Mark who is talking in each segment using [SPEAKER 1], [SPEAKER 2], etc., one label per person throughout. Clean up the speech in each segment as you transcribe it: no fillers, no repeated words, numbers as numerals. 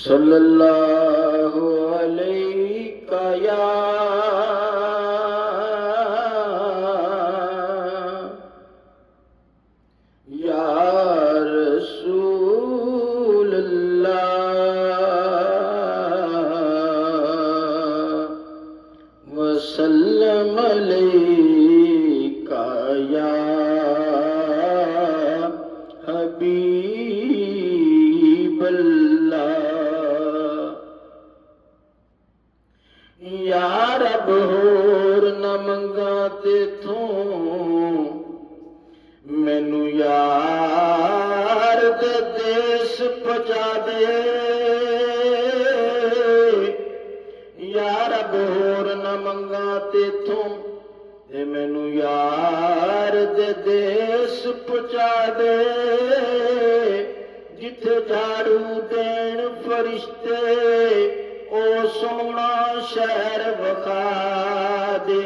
[SPEAKER 1] सल्लल्लाहु अलैका या रसूल अल्लाह वसल्लम अलैका या हबीब या रब होर न मंगा तेथों मैनू यार दे देश पहुंचा दे या रब होर न मंगा तेथों ते मैनू यार दे देश पहुंचा दे जिथे झाड़ू देन फरिश्ते ओ सोना शहर वखा दे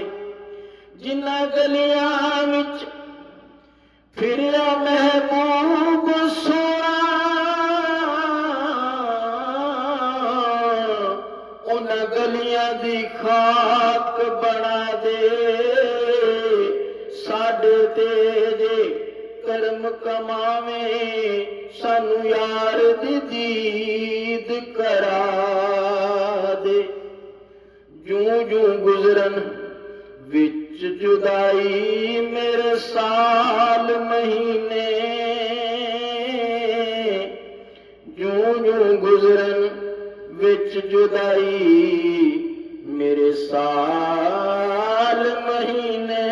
[SPEAKER 1] जिन्ना गलियां विच फिरिया महबूब सोना उन्हां गलियां दी खाक बना दे साडे ते जे करम कमावे सानू यार दी दीद करा दे जूं जूं गुजरन विच जुदाई मेरे साल महीने जूं जूं गुजरन विच जुदाई मेरे साल महीने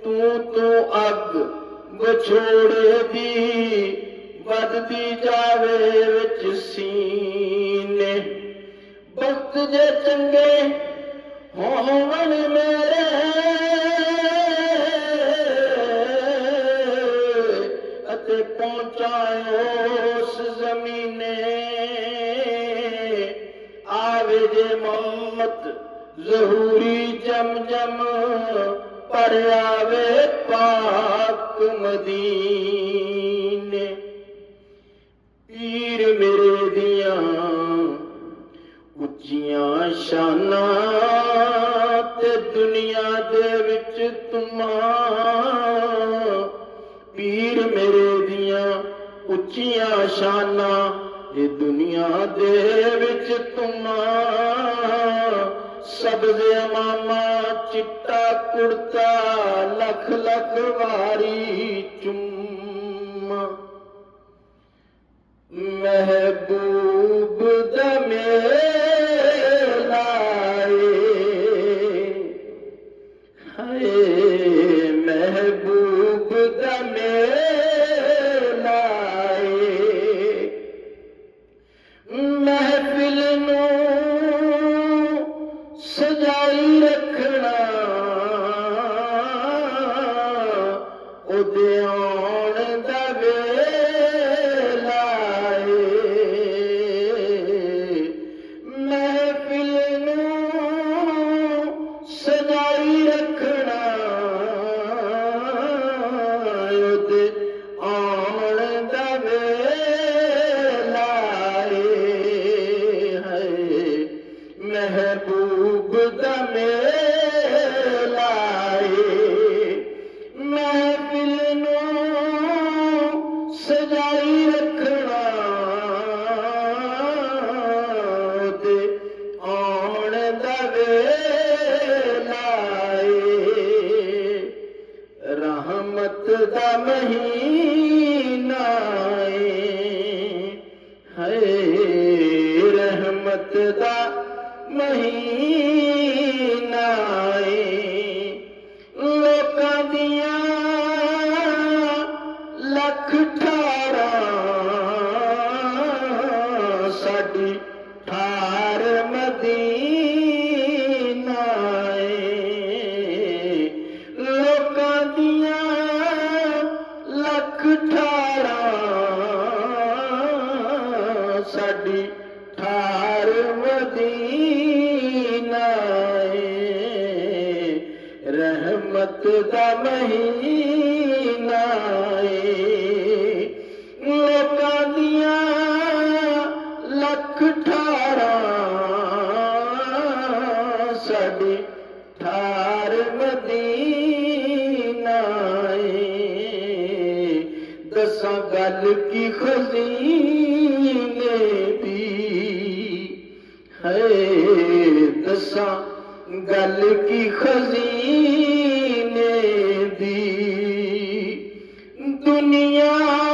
[SPEAKER 1] तू अग बछोड़े दी बददी जावे विच सीने वक्त जे चंगे होवन मेरे अते पहुंचायो उस जमीने आवे जे मौत ज़हूरी जम जम पर आवे पाक मदीने पीर मेरे दियां उच्चियां शानां ते दुनिया दे विच तुमां पीर मेरे दियां उच्चियां शानां ते दुनिया दे विच तुमां सबदे अमामा चिट्टा कुर्ता लख लख वारी चुम्मा महबूब दा मेला हाय महबूब दा मेला महफिल नूं सजाई रखना उदे आउण दा वेला महफिल नूं सजाई रखना उदे आउण दा वेला है महबूब दा मेला महफिल नूं सजाई रखना ते आउण दा वेला रहमत दा महीना है रहमत दा महीना लोकां दियां लख ठारां साडी ठार मदीना लोकां दियां लख ठारां साडी ठार मदीना रहमत दा महीना लोकां दियां की खजीने दी है दसा गल की खजीने दी दुनिया